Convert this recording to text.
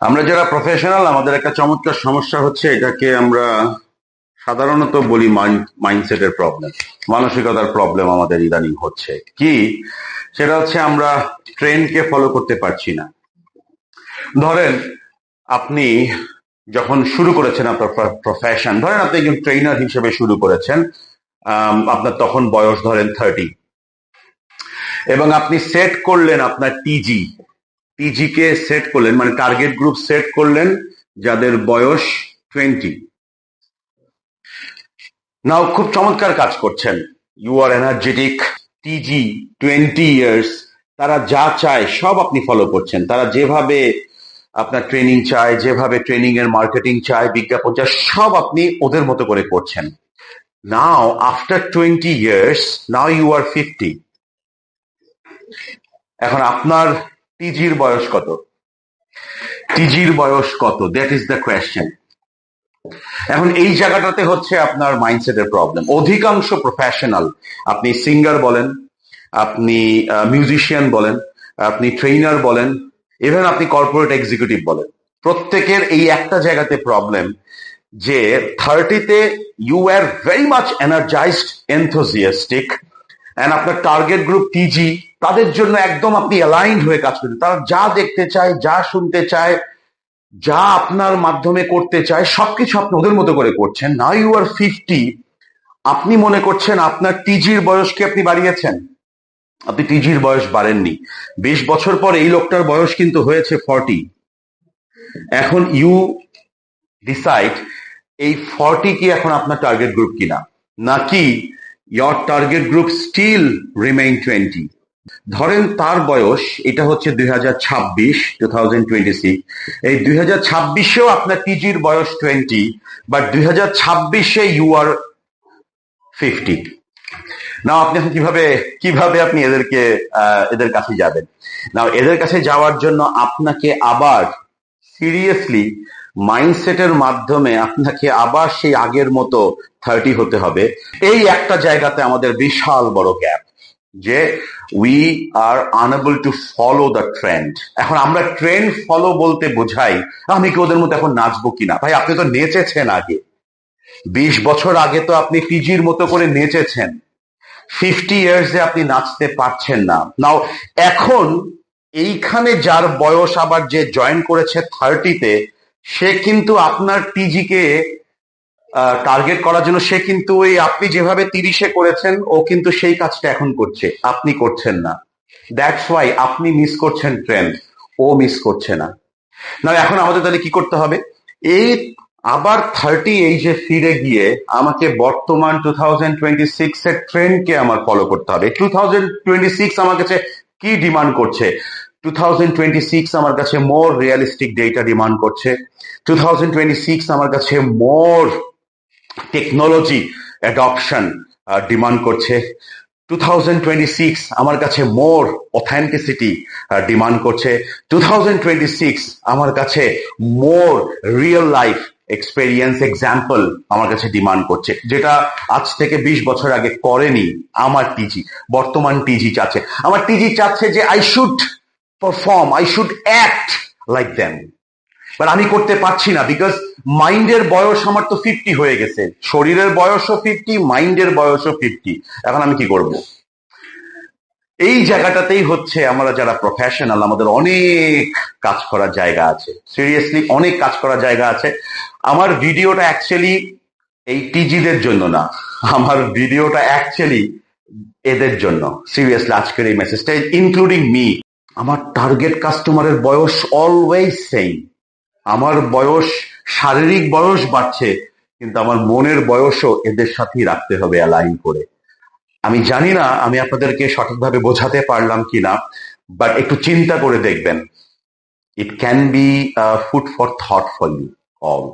আমরা যারা প্রফেশনাল আমাদের একটা চমৎকার সমস্যা হচ্ছে, এটাকে আমরা সাধারণত বলি মাইন্ডসেটের প্রবলেম, মানসিকতার প্রবলেম আমাদের ইদানিং হচ্ছে কি, সেটা হচ্ছে আমরা ট্রেন্ডকে ফলো করতে পারছি না। ধরেন আপনি যখন শুরু করেছেন আপনার প্রফেশন, ধরেন আপনি একজন ট্রেনার হিসেবে শুরু করেছেন, আপনার তখন বয়স ধরেন 30, এবং আপনি সেট করলেন আপনার টিজি কে সেট করলেন, মানে টার্গেট গ্রুপ সেট করলেন যাদের বয়স 20। নাও খুব চমৎকার কাজ করছেন, you are energetic, TG 20 years, তারা যা চায় সব আপনি ফলো করছেন, তারা যেভাবে আপনার ট্রেনিং চায়, যেভাবে ট্রেনিং এর মার্কেটিং চায়, বিজ্ঞাপন চায়, সব আপনি ওদের মতো করে করছেন। Now after 20 years, now you are 50। এখন আপনার টিজির বয়স কত? That is the question. এখন এই জায়গাটাতে হচ্ছে আপনার মাইন্ডসেটের প্রবলেম। অধিকাংশ প্রফেশনাল, আপনি সিঙ্গার বলেন, আপনি মিউজিশিয়ান বলেন, আপনি ট্রেনার বলেন, ইভেন আপনি কর্পোরেট এক্সিকিউটিভ বলেন, প্রত্যেকের এই একটা জায়গাতে প্রবলেম যে 30তে you are very much energised, enthusiastic, and আপনার টার্গেট গ্রুপ টিজি, তাদের জন্য একদম আপনি অ্যালাইন্ড হয়ে কাজ করছেন। তারা যা দেখতে চায়, যা শুনতে চায়, যা আপনার মাধ্যমে করতে চায়, সবকিছু আপনি ওদের মতো করে করছেন। নাও ইউ আর 50, আপনি মনে করছেন আপনার টিজির বয়সকে আপনি বাড়িয়েছেন। আপনি টিজির বয়স বাড়েননি। 20 বছর পর এই লোকটার বয়স কিন্তু হয়েছে 40। এখন ইউ ডিসাইড এই 40 কি এখন আপনার টার্গেট গ্রুপ কিনা, নাকি your target group still remain 20। ধরেন তার বয়স, এটা হচ্ছে 2026, এই 2026-এও আপনার টিজির বয়স 20, বাট 2026-এ ইউ আর 50। না, আপনি এখন কিভাবে আপনি এদের কাছে যাবেন? না, এদের কাছে যাওয়ার জন্য আপনাকে আবার সিরিয়াসলি মাইন্ডসেটের মাধ্যমে আপনাকে আবার সেই আগের মতো 30 হতে হবে। এই একটা জায়গাতে আমাদের বিশাল বড় গ্যাপ, যে we are unable to follow the trend. এখন আমরা ট্রেন্ড ফলো বলতে বোঝাই আমি কি ওদের মতো এখন নাচবো কিনা। ভাই, আপনি তো নেচেছেন আগে, 20 বছর আগে তো আপনি টিজির মতো করে নেচেছেন। 50 ইয়ার্সে আপনি নাচতে পারছেন না। নাও এখন এইখানে যার বয়স আবার যে জয়েন করেছে 30-তে, সে কিন্তু আপনার টিজিকে টার্গেট করার জন্য, সে কিন্তু ওই আপনি যেভাবে 30-এ করেছেন, ও কিন্তু সেই কাজটা এখন করছে, আপনি করছেন না। দ্যাটস ওয়াই আপনি মিস করছেন ট্রেন্ড, ও মিস করছে না। না, এখন আমাদের তাহলে কি করতে হবে? এই আবার 30 এই যে ফিরে গিয়ে আমাকে বর্তমান 2026 এর ট্রেন্ডকে আমার ফলো করতে হবে। 2026 আমার কাছে কি ডিমান্ড করছে? 2026 আমার কাছে মোর রিয়েলিস্টিক ডেটা ডিমান্ড করছে। 2026 আমার কাছে মোর টেকনোলজি অ্যাডপশন ডিমান্ড করছে। 2026 আমার কাছে মোর অথেন্টিসিটি ডিমান্ড করছে। 2026 আমার কাছে মোর রিয়েল লাইফ এক্সপেরিয়েন্স, এক্সাম্পল আমার কাছে ডিমান্ড করছে, যেটা আজ থেকে 20 বছর আগে করেনি আমার টিজি। বর্তমান টিজি চাচ্ছে, আমার টিজি চাচ্ছে যে I should perform, I should act like them, but আমি করতে পারছি না, বিকজ মাইন্ডের বয়স আমার তো 50 হয়ে গেছে, শরীরের বয়সও 50, মাইন্ডের বয়সও 50। এখন আমি কি করব? এই জায়গাটাতেই হচ্ছে আমরা যারা প্রফেশনাল, আমাদের অনেক কাজ করার জায়গা আছে, সিরিয়াসলি অনেক কাজ করার জায়গা আছে। আমার ভিডিওটা অ্যাকচুয়ালি এই টিজিদের জন্য না, আমার ভিডিওটা অ্যাকচুয়ালি এদের জন্য। সিরিয়াসলি আজকের এই মেসেজটা ইনক্লুডিং মি। আমার টার্গেট কাস্টমারের বয়স অলওয়েজ সেম। আমার বয়স, শারীরিক বয়স বাড়ছে, কিন্তু আমার মনের বয়সও এদের সাথেই রাখতে হবে অ্যালাইন করে। আমি জানি না আমি আপনাদেরকে সঠিকভাবে বোঝাতে পারলাম কিনা, বাট একটু চিন্তা করে দেখবেন। It can be food for thought for you all.